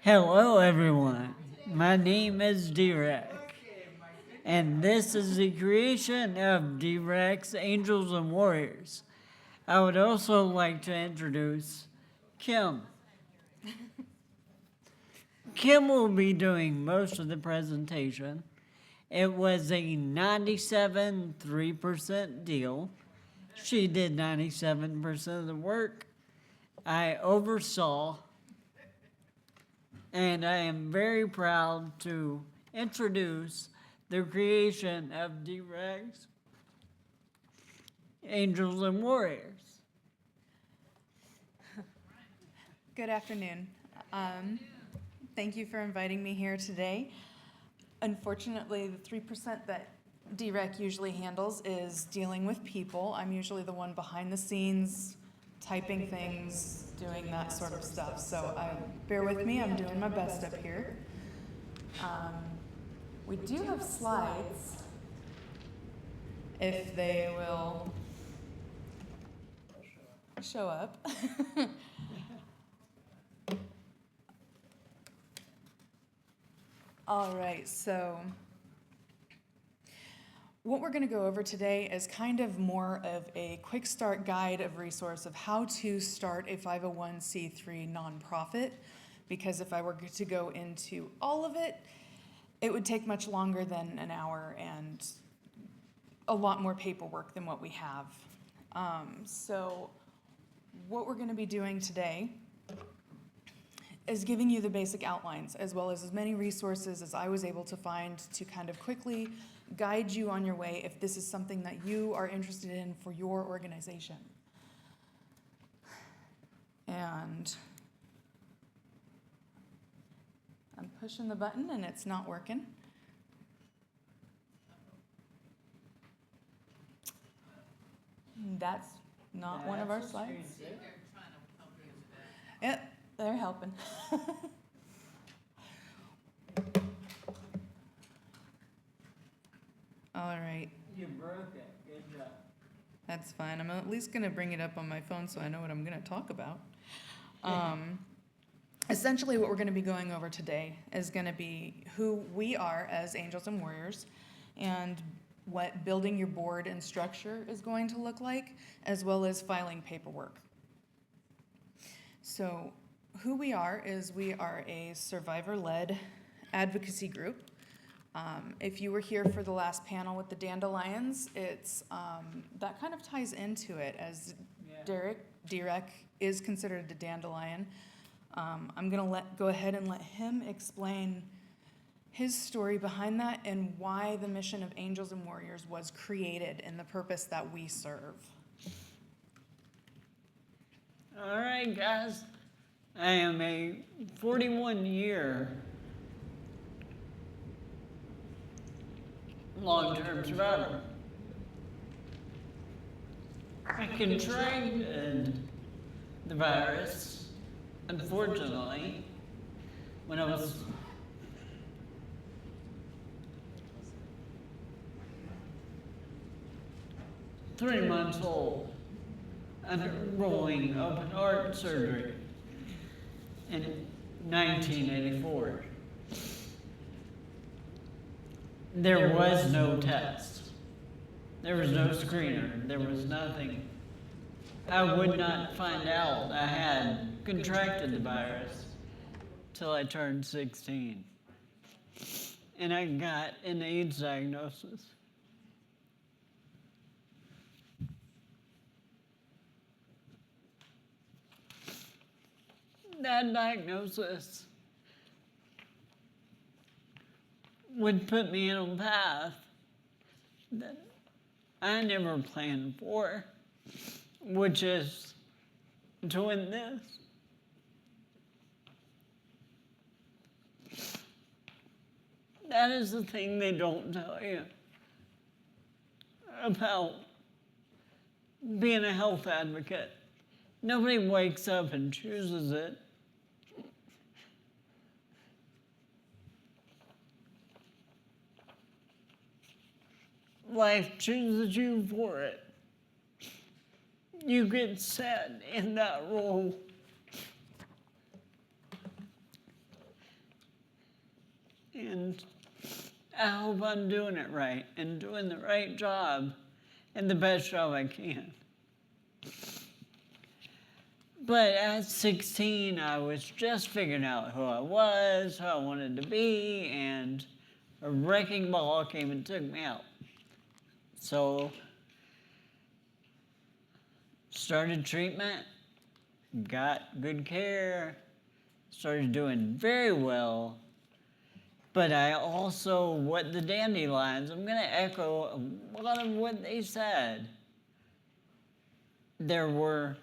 Hello, everyone. My name is D-Rec, and this is the creation of D-Rec's Angels and Warriors. I would also like to introduce Kim. Kim will be doing most of the presentation. It was a 97.3% deal. She did 97% of the work. I oversaw, and I am very proud to introduce the creation of D-Rex Angels and Warriors. Good afternoon. Thank you for inviting me here today. Unfortunately, the 3% that DREC usually handles is dealing with people. I'm usually the one behind the scenes, typing things, doing that sort of stuff. So bear with me, I'm doing my best up here. We do have slides, if they will show up. All right, so what we're going to go over today is kind of more of a quick start guide of resource of how to start a 501c3 nonprofit, because if I were to go into all of it, it would take much longer than an hour and a lot more paperwork than what we have. So what we're going to be doing today is giving you the basic outlines, as well as many resources as I was able to find to kind of quickly guide you on your way if this is something that you are interested in for your organization. And I'm pushing the button and it's not working. That's not one of our slides. Yep. They're helping. All right. You broke it. Good job. That's fine. I'm at least going to bring it up on my phone so I know what I'm going to talk about. Essentially, what we're going to be going over today is going to be who we are as Angels and Warriors and what building your board and structure is going to look like, as well as filing paperwork. So who we are is we are a survivor-led advocacy group. If you were here for the last panel with the dandelions, it's that kind of ties into it, as Derek is considered a dandelion. I'm going to go ahead and let him explain his story behind that and why the mission of Angels and Warriors was created and the purpose that we serve. All right, guys. I am a 41-year long-term survivor. I contracted the virus, unfortunately, when I was three months old, undergoing open heart surgery in 1984. There was no test. There was no screener. There was nothing. I would not find out I had contracted the virus till I turned 16. And I got an AIDS diagnosis. That diagnosis would put me on a path that I never planned for, which is to win this. That is the thing they don't tell you about being a health advocate. Nobody wakes up and chooses it. Life chooses you for it. You get set in that role. and I hope I'm doing it right and doing the right job and the best job I can. But at 16, I was just figuring out who I was, who I wanted to be, and a wrecking ball came and took me out. So, started treatment, got good care, started doing very well. But I also, what the dandelions, I'm going to echo a lot of what they said. There were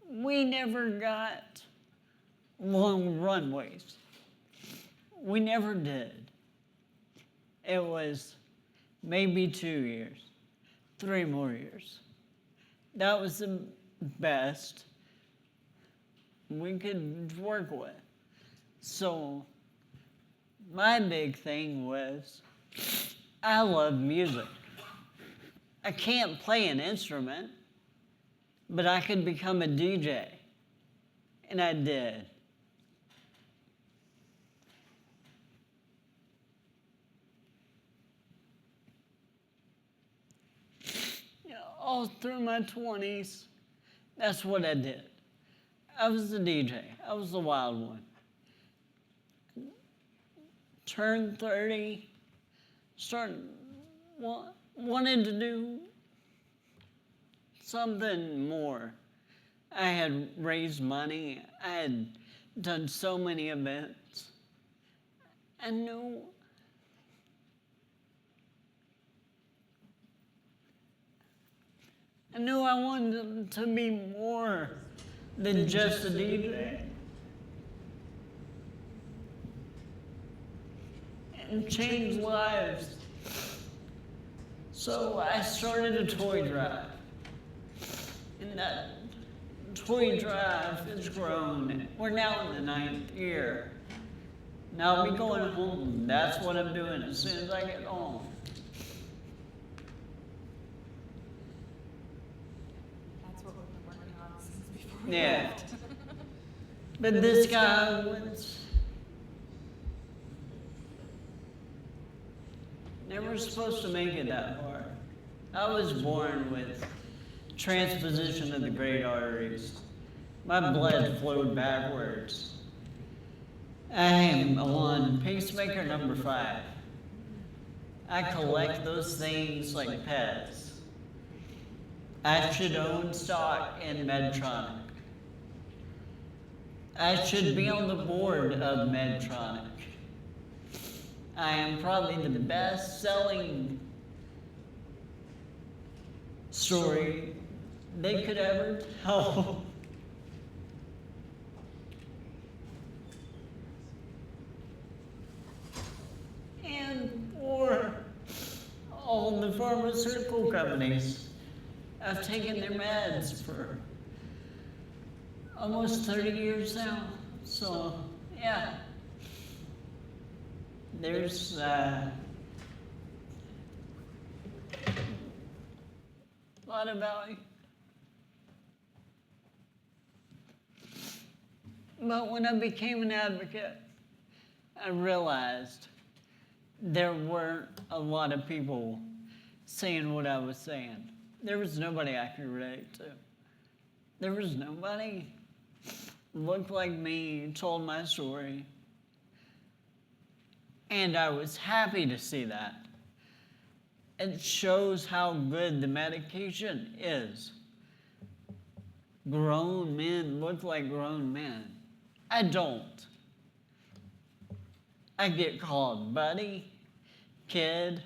we never got long runways. We never did. It was maybe 2 years, 3 more years. That was the best we could work with. So my big thing was I love music. I can't play an instrument, but I could become a DJ. And I did. All through my 20s, that's what I did. I was the DJ. I was the wild one. Turned 30, wanted to do something more. I had raised money. I had done so many events. I knew I wanted to be more than just a DJ. And change lives. So I started a toy drive. And that toy drive has grown. We're now in the 9th year. Now I'll be going home. That's what I'm doing as soon as I get home. That's what we've been working on since before. Yeah. But this guy was never supposed to make it that far. I was born with transposition of the great arteries. My blood flowed backwards. I am on pacemaker number 5. I collect those things like pets. I should own stock in Medtronic. I should be on the board of Medtronic. I am probably the best-selling story they could ever tell. And for all the pharmaceutical companies, I've taken their meds for almost 30 years now. So, yeah. There's a lot of value. But when I became an advocate, I realized there weren't a lot of people saying what I was saying. There was nobody I could relate to. There was nobody looked like me, told my story. And I was happy to see that. It shows how good the medication is. Grown men look like grown men. I don't. I get called buddy, kid,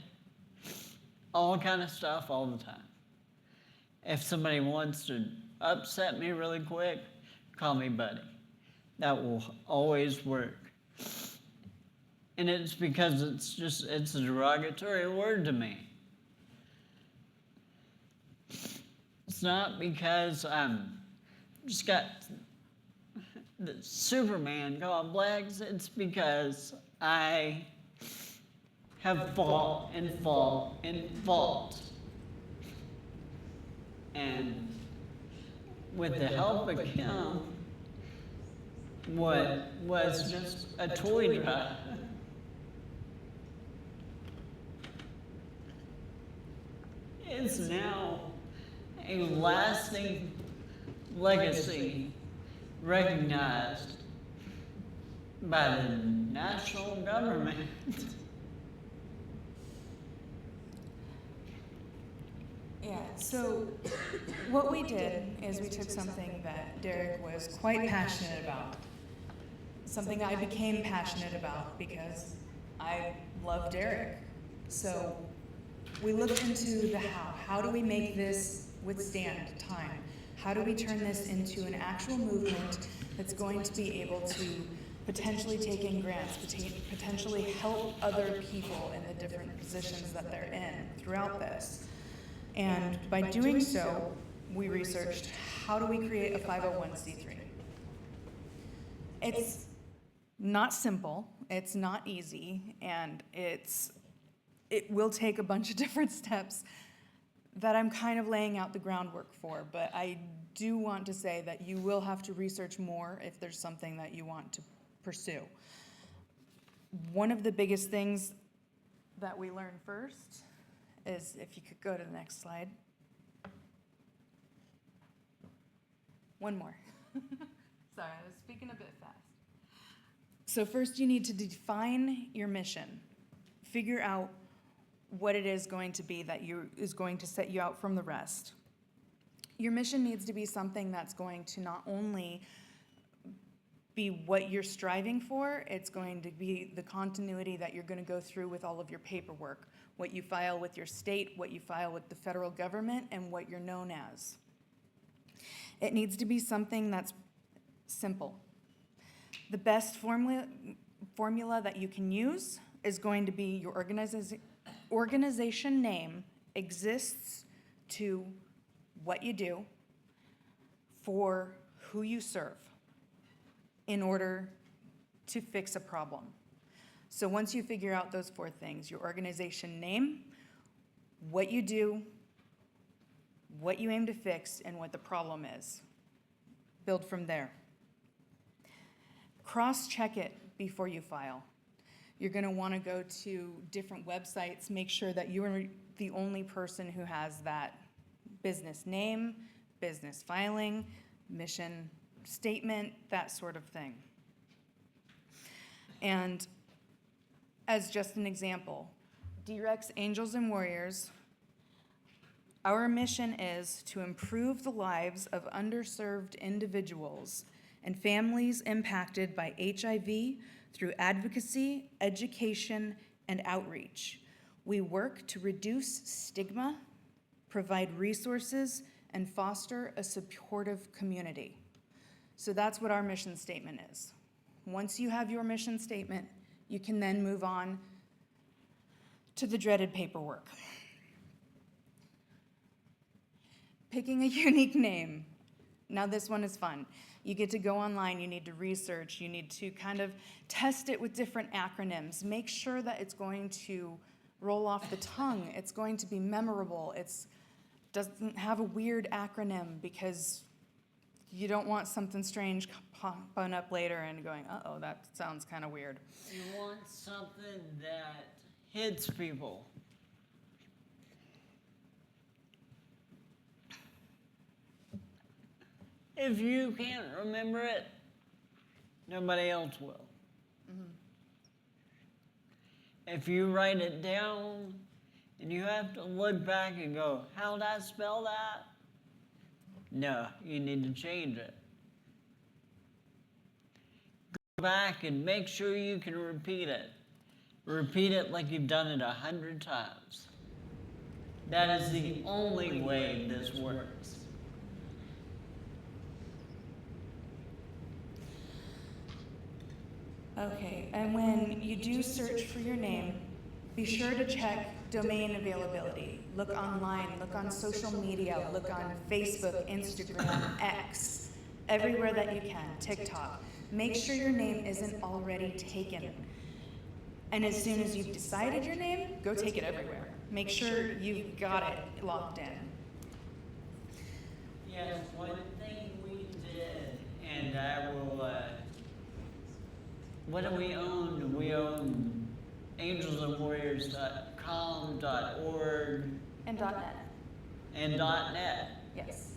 all kind of stuff all the time. If somebody wants to upset me really quick, call me buddy. That will always work. And it's because it's a derogatory word to me. It's not because I'm just got the Superman called blacks. It's because I have fought and fought and fought. And with the help of Kim, what was just a toy drive is now a lasting legacy recognized by the national government. Yeah, so what we did is we took something that Derek was quite passionate about, something I became passionate about because I love Derek. So we looked into the how. How do we make this withstand time? How do we turn this into an actual movement that's going to be able to potentially take in grants, potentially help other people in the different positions that they're in throughout this? And by doing so, we researched how do we create a 501c3. It's not simple, it's not easy, and it will take a bunch of different steps that I'm kind of laying out the groundwork for, but I do want to say that you will have to research more if there's something that you want to pursue. One of the biggest things that we learned first is, if you could go to the next slide. One more. Sorry, I was speaking a bit fast. So first you need to define your mission. Figure out what it is going to be that is going to set you out from the rest. Your mission needs to be something that's going to not only be what you're striving for, it's going to be the continuity that you're going to go through with all of your paperwork, what you file with your state, what you file with the federal government, and what you're known as. It needs to be something that's simple. The best formula that you can use is going to be your organization name exists to what you do for who you serve in order to fix a problem. So once you figure out those four things, your organization name, what you do, what you aim to fix, and what the problem is, build from there. Cross-check it before you file. You're going to want to go to different websites, make sure that you are the only person who has that business name, business filing, mission statement, that sort of thing. And as just an example, DREX Angels and Warriors, our mission is to improve the lives of underserved individuals and families impacted by HIV through advocacy, education, and outreach. We work to reduce stigma, provide resources, and foster a supportive community. So that's what our mission statement is. Once you have your mission statement, you can then move on to the dreaded paperwork. Picking a unique name. Now this one is fun. You get to go online, you need to research, you need to kind of test it with different acronyms. Make sure that it's going to roll off the tongue, it's going to be memorable, it doesn't have a weird acronym, because you don't want something strange popping up later and going, uh-oh, that sounds kind of weird. You want something that hits people. If you can't remember it, nobody else will. Mm-hmm. If you write it down and you have to look back and go, how did I spell that? No, you need to change it. Go back and make sure you can repeat it. Repeat it like you've done it 100 times. That is the only way this works. Okay, and when you do search for your name, be sure to check domain availability. Look online, look on social media, look on Facebook, Instagram, X, everywhere that you can, TikTok. Make sure your name isn't already taken. And as soon as you've decided your name, go take it everywhere. Make sure you've got it locked in. Yes, one thing we did, and I will, what do we own? We own angelsandwarriors.com.org And .net. and .net. Yes.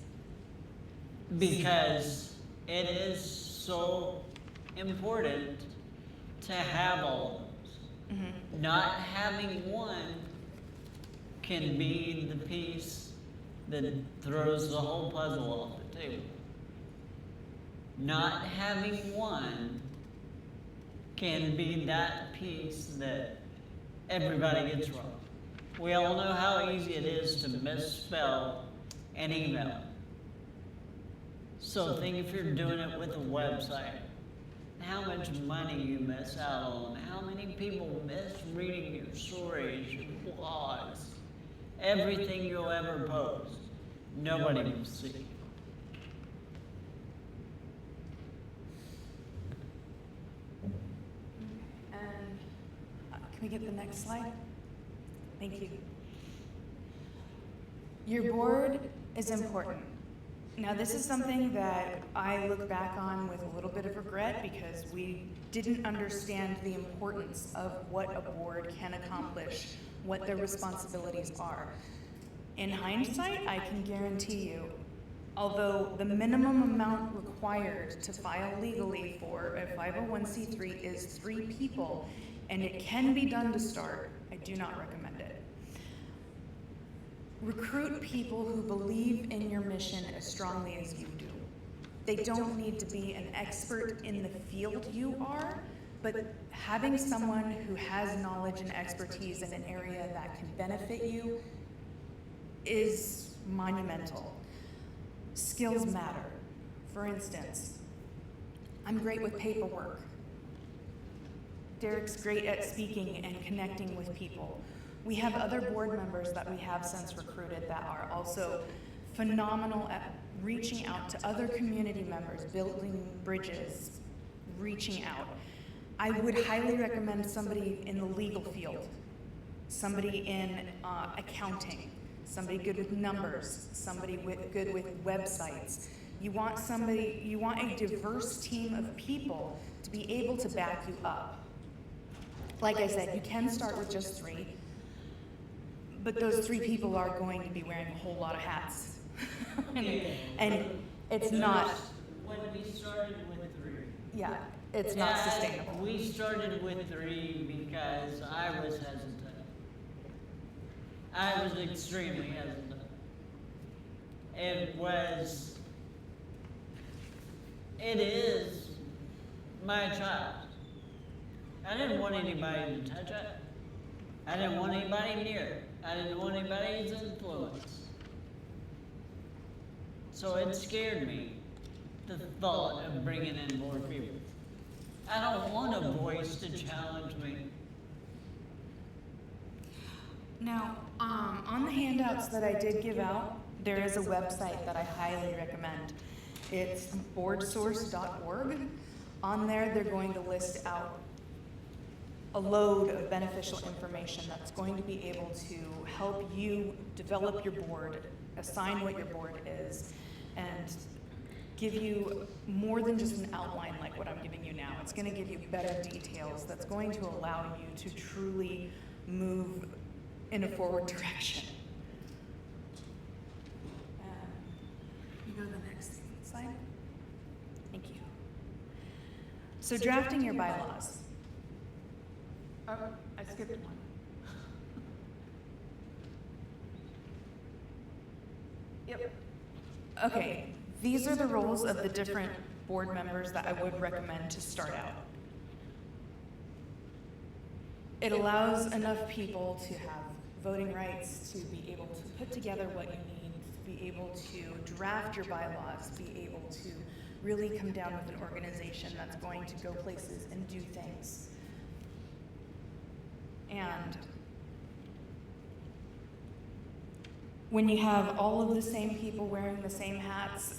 Because it is so important to have all of those. Mm-hmm. Not having one can be the piece that throws the whole puzzle off the table. Not having one can be that piece that everybody gets wrong. We all know how easy it is to misspell an email. So think if you're doing it with a website, how much money you miss out on, how many people miss reading your stories, your blogs, everything you'll ever post. Nobody will see. And can we get the next slide? Thank you. Your board is important. Now, this is something that I look back on with a little bit of regret because we didn't understand the importance of what a board can accomplish, what their responsibilities are. In hindsight, I can guarantee you, although the minimum amount required to file legally for a 501c3 is 3 people, and it can be done to start, I do not recommend it. Recruit people who believe in your mission as strongly as you do. They don't need to be an expert in the field you are, but having someone who has knowledge and expertise in an area that can benefit you is monumental. Skills matter. For instance, I'm great with paperwork. Derek's great at speaking and connecting with people. We have other board members that we have since recruited that are also phenomenal at reaching out to other community members, building bridges, reaching out. I would highly recommend somebody in the legal field, somebody in accounting, somebody good with numbers, somebody good with websites. You want a diverse team of people to be able to back you up. Like I said, you can start with just 3, but those 3 people are going to be wearing a whole lot of hats. and it's not. When we started with 3. Yeah, it's not sustainable. We started with 3 because I was hesitant. I was extremely hesitant. It is my child. I didn't want anybody to touch it. I didn't want anybody near it. I didn't want anybody's influence. So it scared me, the thought of bringing in more people. I don't want a voice to challenge me. Now, on the handouts that I did give out, there is a website that I highly recommend. It's boardsource.org. On there, they're going to list out a load of beneficial information that's going to be able to help you develop your board, assign what your board is, and give you more than just an outline like what I'm giving you now. It's going to give you better details that's going to allow you to truly move in a forward direction. You go to the next slide. Thank you. So drafting your bylaws. Oh, I skipped one. Yep. Okay, these are the roles of the different board members that I would recommend to start out. It allows enough people to have voting rights, to be able to put together what you need, to be able to draft your bylaws, be able to really come down with an organization that's going to go places and do things. And when you have all of the same people wearing the same hats,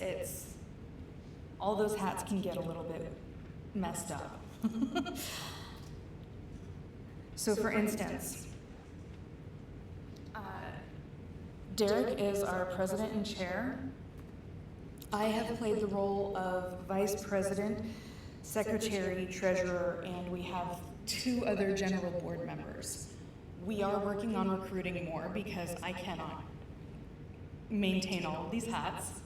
all those hats can get a little bit messed up. So for instance, Derek is our president and chair. I have played the role of vice president, secretary, treasurer, and we have 2 other general board members. We are working on recruiting more because I cannot maintain all of these hats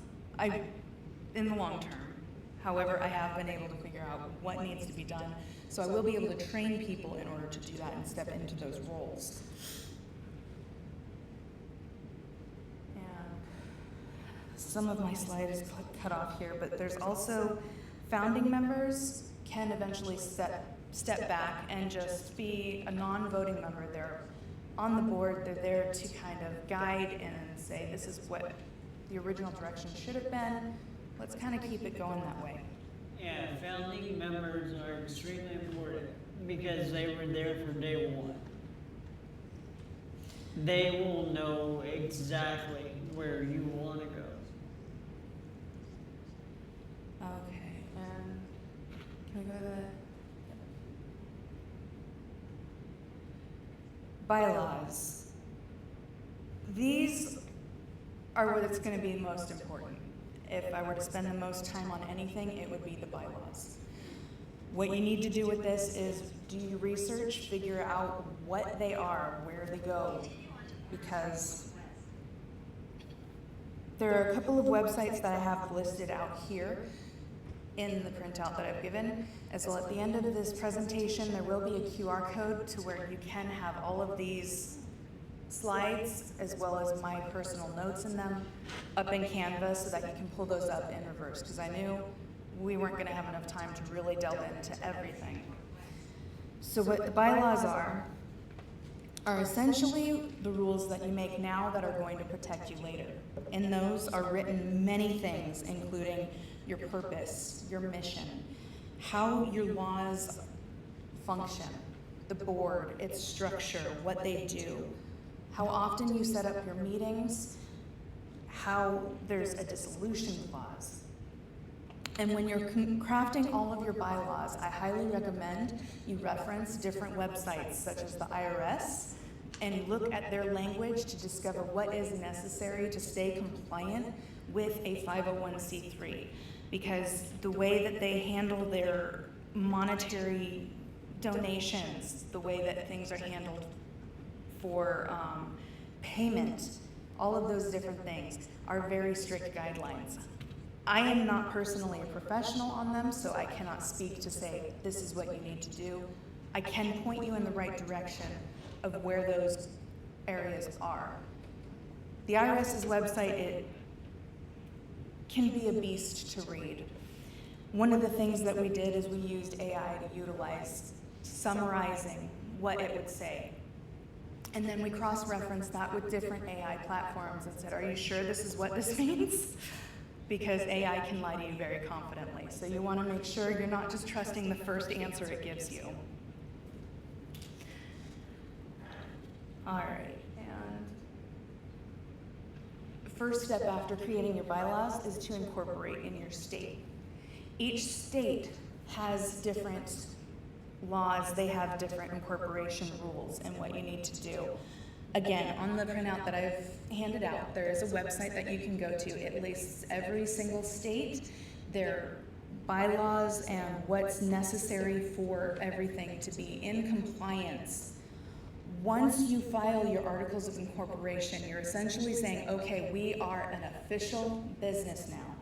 in the long term. However, I have been able to figure out what needs to be done, so I will be able to train people in order to do that and step into those roles. And some of my slide is cut off here, but there's also founding members can eventually step back and just be a non-voting member. They're on the board, they're there to kind of guide and say, this is what the original direction should have been. Let's kind of keep it going that way. Yeah, founding members are extremely important because they were there from day one. They will know exactly where you want to go. Okay, and can we go to the bylaws? These are what it's going to be most important. If I were to spend the most time on anything, it would be the bylaws. What you need to do with this is do your research, figure out what they are, where they go, because there are a couple of websites that I have listed out here in the printout that I've given, as well. At the end of this presentation, there will be a QR code to where you can have all of these slides as well as my personal notes in them up in Canvas so that you can pull those up in reverse, because I knew we weren't going to have enough time to really delve into everything. So what the bylaws are essentially the rules that you make now that are going to protect you later. In those are written many things, including your purpose, your mission, how your laws function, the board, its structure, what they do, how often you set up your meetings, how there's a dissolution clause. And when you're crafting all of your bylaws, I highly recommend you reference different websites such as the IRS and look at their language to discover what is necessary to stay compliant with a 501c3. Because the way that they handle their monetary donations, the way that things are handled for payment, all of those different things are very strict guidelines. I am not personally a professional on them, so I cannot speak to say this is what you need to do. I can point you in the right direction of where those areas are. The IRS's website, it can be a beast to read. One of the things that we did is we used AI to utilize summarizing what it would say. And then we cross-referenced that with different AI platforms and said, are you sure this is what this means? Because AI can lie to you very confidently. So you want to make sure you're not just trusting the first answer it gives you. All right, and the first step after creating your bylaws is to incorporate in your state. Each state has different laws, they have different incorporation rules and what you need to do. Again, on the printout that I've handed out, there is a website that you can go to. It lists every single state, their bylaws, and what's necessary for everything to be in compliance. Once you file your articles of incorporation, you're essentially saying, okay, we are an official business now.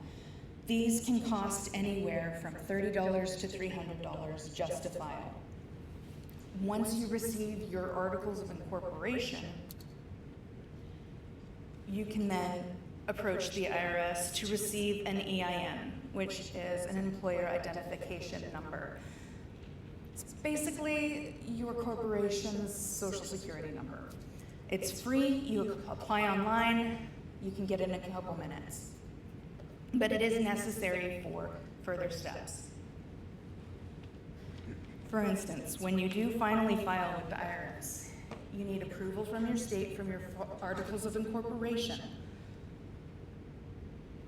These can cost anywhere from $30 to $300 just to file. Once you receive your articles of incorporation, you can then approach the IRS to receive an EIN, which is an employer identification number. It's basically your corporation's social security number. It's free, you apply online, you can get it in a couple minutes. But it is necessary for further steps. For instance, when you do finally file with the IRS, you need approval from your state from your articles of incorporation.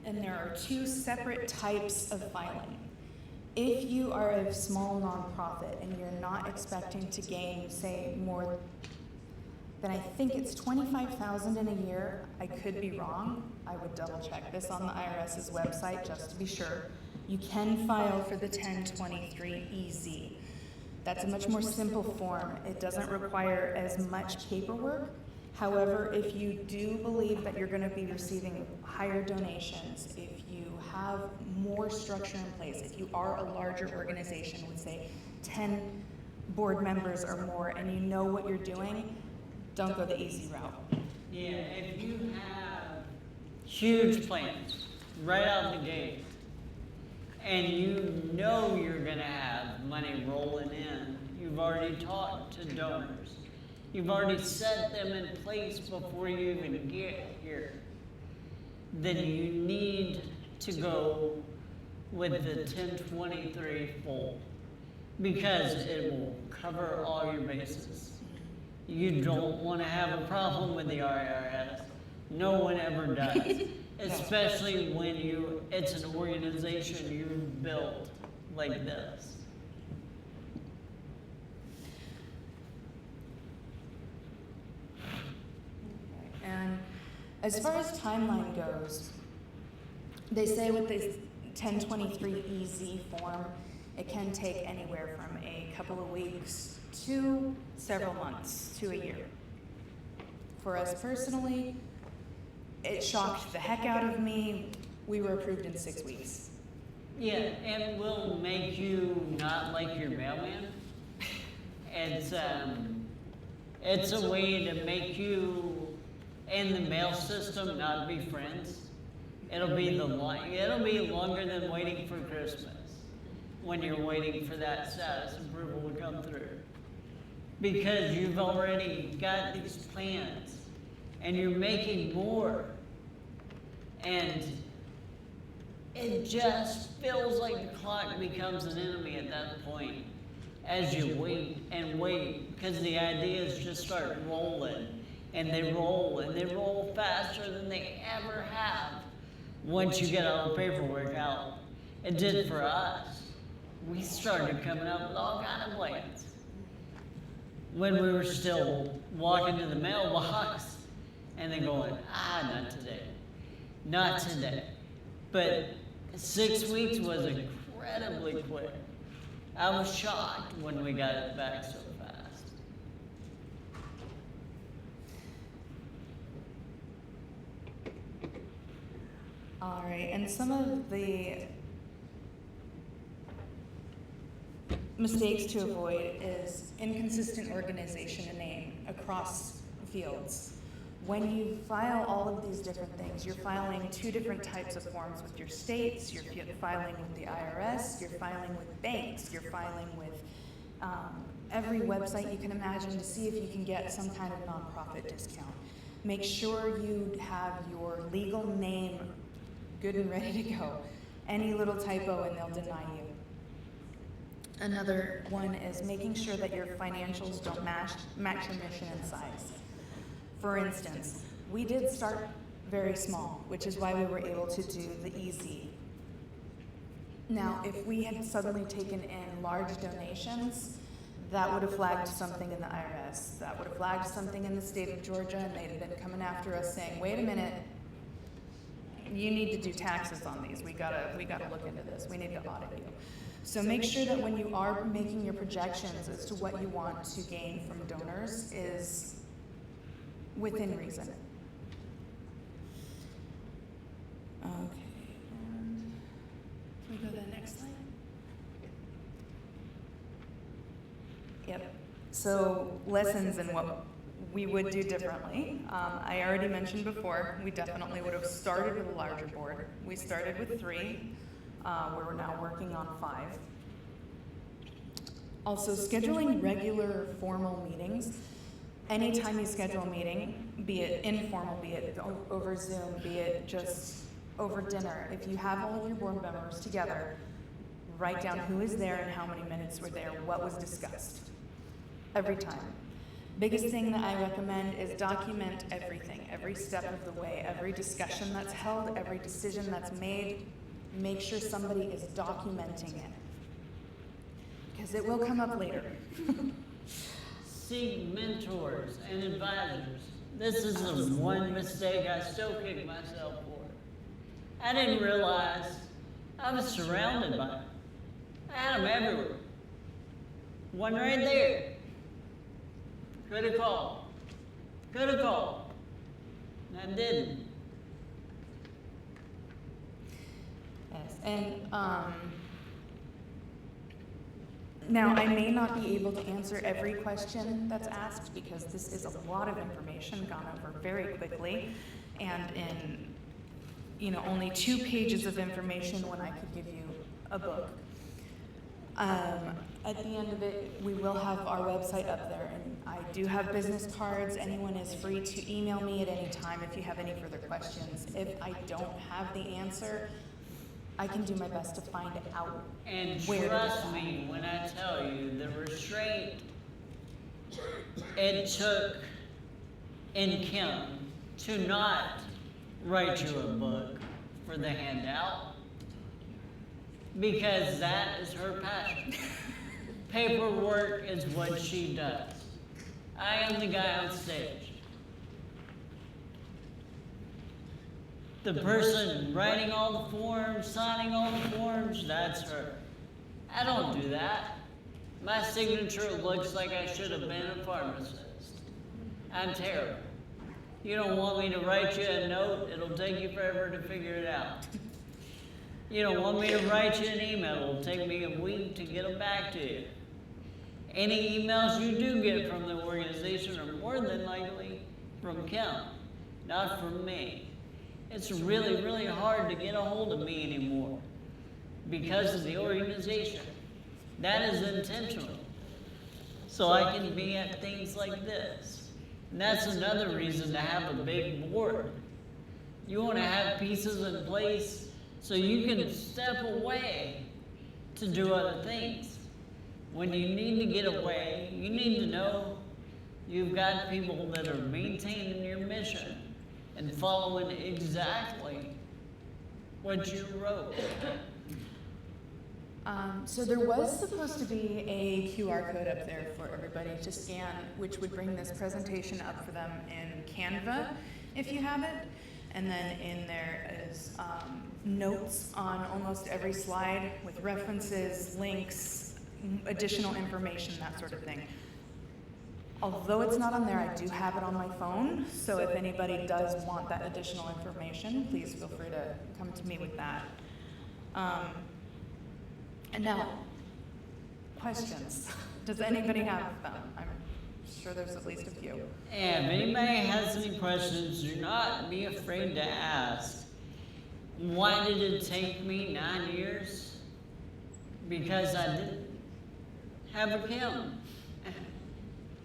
And there are 2 separate types of filing. If you are a small nonprofit and you're not expecting to gain, say, more then I think it's 25,000 in a year. I could be wrong. I would double check this on the IRS's website just to be sure. You can file for the 1023EZ. That's a much more simple form. It doesn't require as much paperwork. However, if you do believe that you're going to be receiving higher donations, if you have more structure in place, if you are a larger organization with, say, 10 board members or more, and you know what you're doing, don't go the easy route. Yeah, if you have huge plans right out the gate, and you know you're going to have money rolling in, you've already talked to donors, you've already set them in place before you even get here, then you need to go with the 1023 full, because it will cover all your bases. You don't want to have a problem with the IRS. No one ever does. Especially when it's an organization you built like this. And as far as timeline goes, they say with this 1023EZ form, it can take anywhere from a couple of weeks to several months to a year. For us personally, it shocked the heck out of me. We were approved in 6 weeks. Yeah, it will make you not like your mailman. It's a way to make you and the mail system not be friends. It'll be longer than waiting for Christmas when you're waiting for that status approval to come through. Because you've already got these plans and you're making more. And it just feels like the clock becomes an enemy at that point as you wait and wait, because the ideas just start rolling, and they roll faster than they ever have once you get all the paperwork out. It did for us. We started coming up with all kinds of plans when we were still walking to the mailbox and then going, not today. Not today. But 6 weeks was incredibly quick. I was shocked when we got it back so fast. All right, and some of the mistakes to avoid is inconsistent organization and name across fields. When you file all of these different things, you're filing 2 different types of forms with your states, you're filing with the IRS, you're filing with banks, you're filing with every website you can imagine to see if you can get some kind of nonprofit discount. Make sure you have your legal name good and ready to go. Any little typo and they'll deny you. Another one is making sure that your financials don't match your mission and size. For instance, we did start very small, which is why we were able to do the easy. Now, if we had suddenly taken in large donations, that would have flagged something in the IRS. That would have flagged something in the state of Georgia, and they'd have been coming after us saying, wait a minute, you need to do taxes on these. We gotta look into this. We need to audit you. So make sure that when you are making your projections as to what you want to gain from donors is within reason. Okay, and can we go to the next slide? Yep. So lessons and what we would do differently. I already mentioned before, we definitely would have started with a larger board. We started with 3. We're now working on 5. Also, scheduling regular formal meetings. Anytime you schedule a meeting, be it informal, be it over Zoom, be it just over dinner, if you have all of your board members together, write down who is there and how many minutes were there, what was discussed, every time. Biggest thing that I recommend is document everything, every step of the way, every discussion that's held, every decision that's made. Make sure somebody is documenting it, because it will come up later. seek mentors and advisors. This is the one mistake I still kick myself for. I didn't realize I was surrounded by them. I had them everywhere. One right there. Could have called. Could have called. And I didn't. Yes, and now I may not be able to answer every question that's asked because this is a lot of information gone over very quickly, and in only 2 pages of information when I could give you a book. At the end of it, we will have our website up there, and I do have business cards. Anyone is free to email me at any time if you have any further questions. If I don't have the answer, I can do my best to find out. And where to trust get that. me when I tell you the restraint it took in Kim to not write you a book for the handout, because that is her passion. Paperwork is what she does. I am the guy on stage. The person writing all the forms, signing all the forms, that's her. I don't do that. My signature looks like I should have been a pharmacist. I'm terrible. You don't want me to write you a note, it'll take you forever to figure it out. You don't want me to write you an email, it'll take me a week to get them back to you. Any emails you do get from the organization are more than likely from Kim, not from me. It's really, really hard to get a hold of me anymore because of the organization. That is intentional. So I can be at things like this. And that's another reason to have a big board. You want to have pieces in place so you can step away to do other things. When you need to get away, you need to know you've got people that are maintaining your mission and following exactly what you wrote. So there was supposed to be a QR code up there for everybody to scan, which would bring this presentation up for them in Canva, if you have it. And then in there is notes on almost every slide with references, links, additional information, that sort of thing. Although it's not on there, I do have it on my phone, so if anybody does want that additional information, please feel free to come to me with that. And now, questions. Does anybody have them? I'm sure there's at least a few. And if anybody has any questions, do not be afraid to ask. Why did it take me 9 years? Because I didn't have a Kim.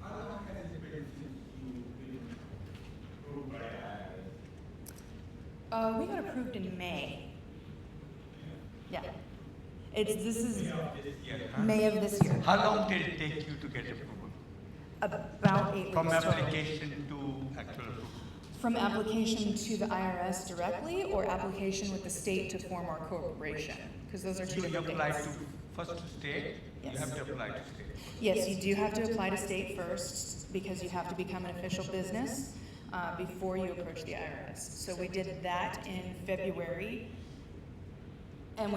How long has it been since you've been approved by IRS? We got approved in May. Yeah. This is May of this year, huh? May of this year. How long did it take you to get approval? About 8 From weeks total. application to actual approval? From application to the IRS directly or application with the state to form our corporation? Because those are two You different apply to things. first to state, Yes. you have to apply to state. Yes, you do have to apply to state first because you have to become an official business before you approach the IRS. So we did that in February, and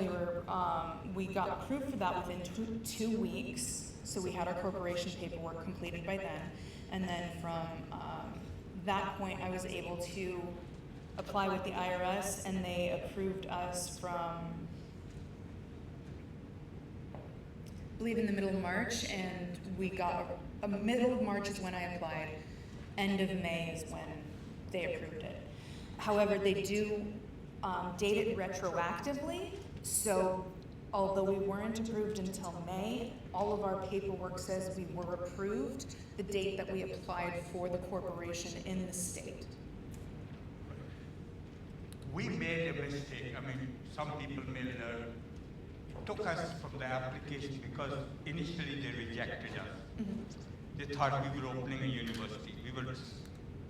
we got approved for that within 2 weeks. So we had our corporation paperwork completed by then, and then from that point, I was able to apply with the IRS, and they approved us from, I believe, in the middle of March, and we got middle of March is when I applied. End of May is when they approved it. However, they do date it retroactively, so although we weren't approved until May, all of our paperwork says we were approved the date that we applied for the corporation in the state. We made a mistake. I mean, some people may learn. It took us from the application because initially they rejected us. They thought we were opening a university. We were just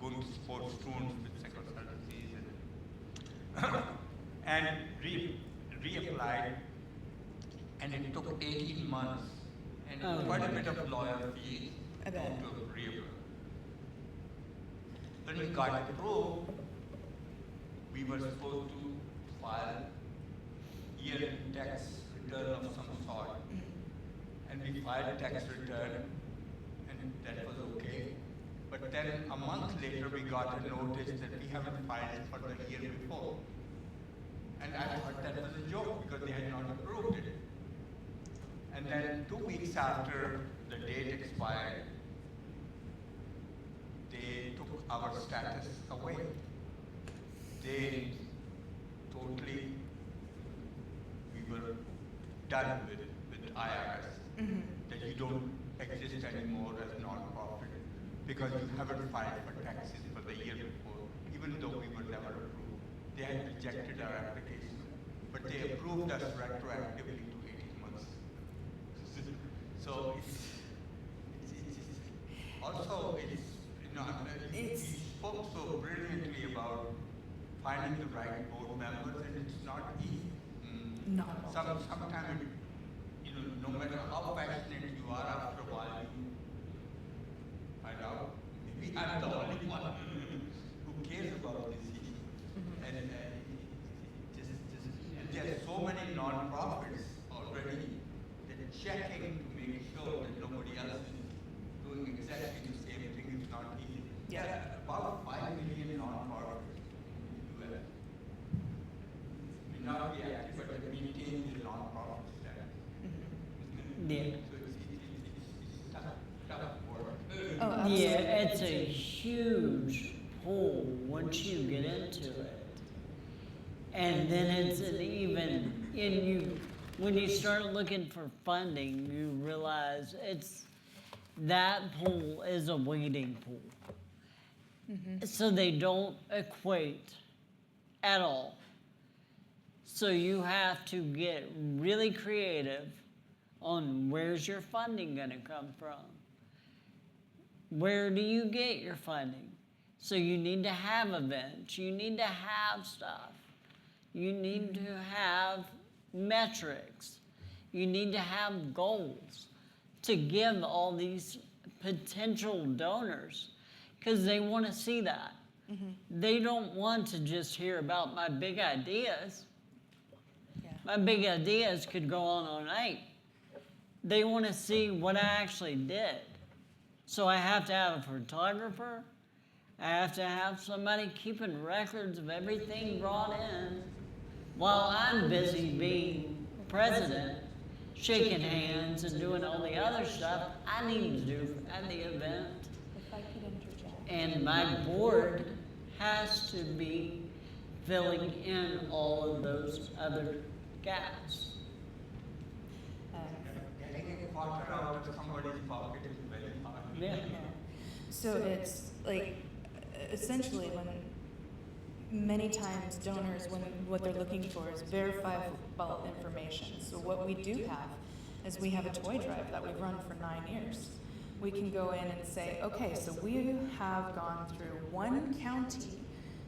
going to support students with consultancies and reapplied, and it took 18 months and quite a bit of lawyer fees. I bet. total reappraisal. When we got approved, we were supposed to file yearly tax return of some sort. And we filed tax return, and that was okay. But then a month later, we got a notice that we haven't filed for the year before. And I thought that was a joke because they had not approved it. And then 2 weeks after the date expired, they took our status away. They totally, we were done with IRS. That you don't exist anymore as non-profit because you haven't filed for taxes for the year before, even though we were never approved. They had rejected our application, but they approved us retroactively to 18 months. So also it's, you know, he spoke so brilliantly about finding the right board members, and it's not easy. Sometimes, you know, no matter how passionate you are, after a while you find out maybe I'm the only one who cares about this issue. And there are so many non-profits already that checking to make sure that nobody else is doing exactly the same thing is not easy. Yeah. There are about 5 million non-profits in the US. May not be active, but they maintain the non-profit status. Yeah. So it's tough work. Oh, absolutely. Yeah, it's a huge pool once you get into it. And then it's an even, when you start looking for funding, you realize that pool is a waiting pool. So they don't equate at all. So you have to get really creative on where's your funding going to come from. Where do you get your funding? So you need to have events. You need to have stuff. You need to have metrics. You need to have goals to give all these potential donors because they want to see that. They don't want to just hear about my big ideas. Yeah. My big ideas could go on all night. They want to see what I actually did. So I have to have a photographer. I have to have somebody keeping records of everything brought in while I'm busy being president, shaking hands and doing all the other stuff I need to do at the event. If I could interject. And my board has to be filling in all of those other gaps. Getting a quarter out of somebody's pocket is very hard. Yeah. So it's like, essentially, when many times donors, when what they're looking for is verifiable information. So what we do have is we have a toy drive that we've run for 9 years. We can go in and say, okay, so we have gone through one county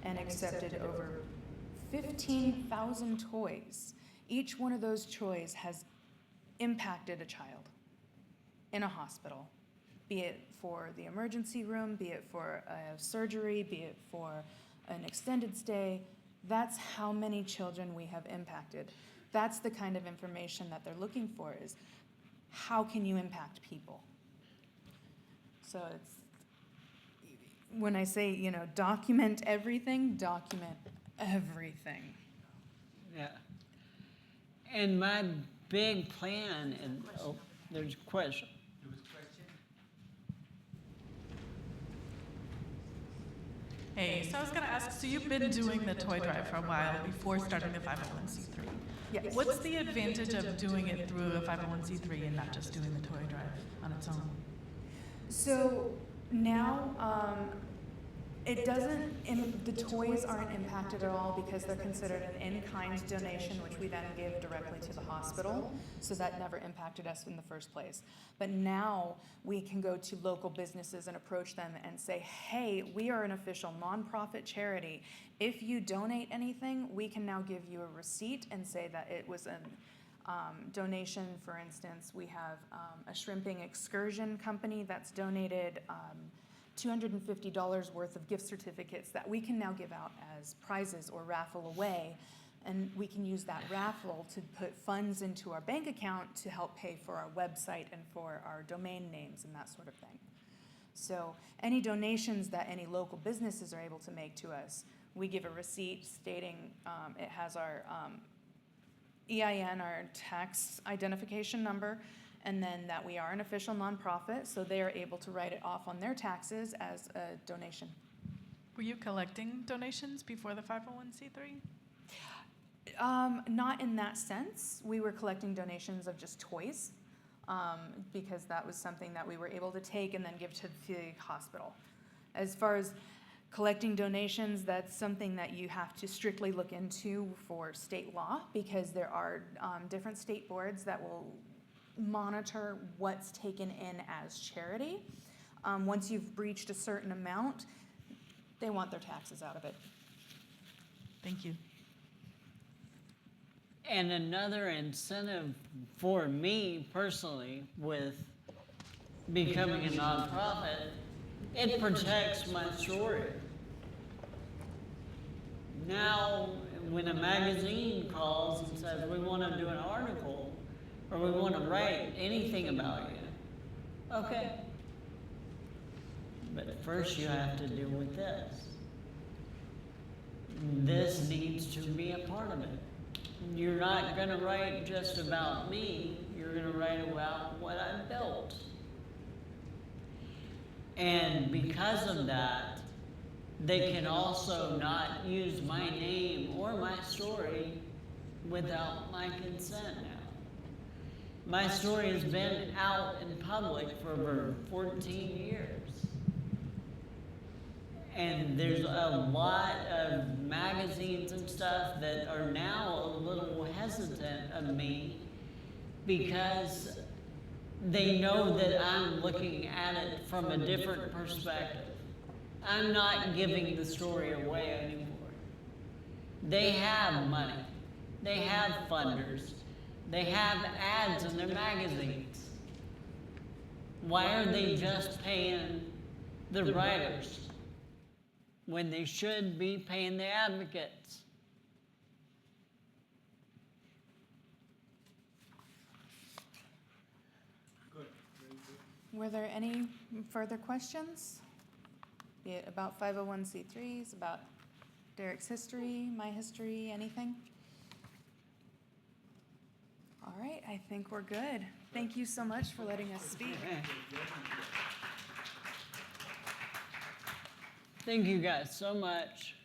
and accepted over 15,000 toys. Each one of those toys has impacted a child in a hospital, be it for the emergency room, be it for a surgery, be it for an extended stay. That's how many children we have impacted. That's the kind of information that they're looking for, is how can you impact people? So it's, when I say, you know, document everything, document everything. Yeah. And my big plan, and oh, there's a question. There was a question? Hey, so I was going to ask, so you've been doing the toy drive for a while before starting the 501c3. Yes. What's the advantage of doing it through a 501c3 and not just doing the toy drive on its own? So now, it doesn't, the toys aren't impacted at all because they're considered an in-kind donation, which we then give directly to the hospital. So that never impacted us in the first place. But now we can go to local businesses and approach them and say, hey, we are an official nonprofit charity. If you donate anything, we can now give you a receipt and say that it was donation, for instance, we have a shrimping excursion company that's donated $250 worth of gift certificates that we can now give out as prizes or raffle away. And we can use that raffle to put funds into our bank account to help pay for our website and for our domain names and that sort of thing. So any donations that any local businesses are able to make to us, we give a receipt stating it has our EIN, our tax identification number, and then that we are an official nonprofit, so they are able to write it off on their taxes as a donation. Were you collecting donations before the 501c3? Not in that sense. We were collecting donations of just toys, because that was something that we were able to take and then give to the hospital. As far as collecting donations, that's something that you have to strictly look into for state law, because there are different state boards that will monitor what's taken in as charity. Once you've breached a certain amount, they want their taxes out of it. Thank you. And another incentive for me personally with becoming a nonprofit, it protects my story. Now, when a magazine calls and says, we want to do an article, or we want to write anything about you, okay. But first you have to deal with this. This needs to be a part of it. You're not going to write just about me, you're going to write about what I built. And because of that, they can also not use my name or my story without my consent now. My story has been out in public for over 14 years. And there's a lot of magazines and stuff that are now a little hesitant of me because they know that I'm looking at it from a different perspective. I'm not giving the story away anymore. They have money. They have funders. They have ads in their magazines. Why are they just paying the writers when they should be paying the advocates? Good, very good. Were there any further questions? Be it about 501c3s, about Derek's history, my history, anything? All right, I think we're good. Thank you so much for letting us speak. Thank you guys so much.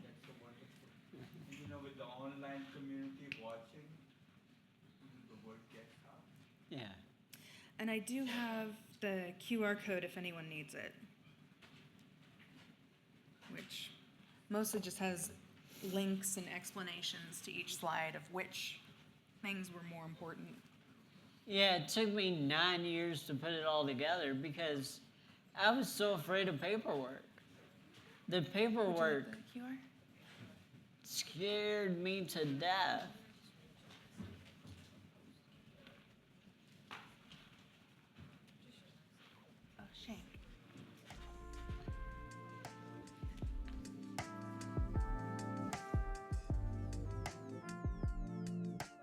That's so wonderful. You know, with the online community watching, the word gets out. Yeah. And I do have the QR code if anyone needs it, which mostly just has links and explanations to each slide of which things were more important. Yeah, it took me 9 years to put it all together because I was so afraid of paperwork. The Would you paperwork like the QR? scared me to death.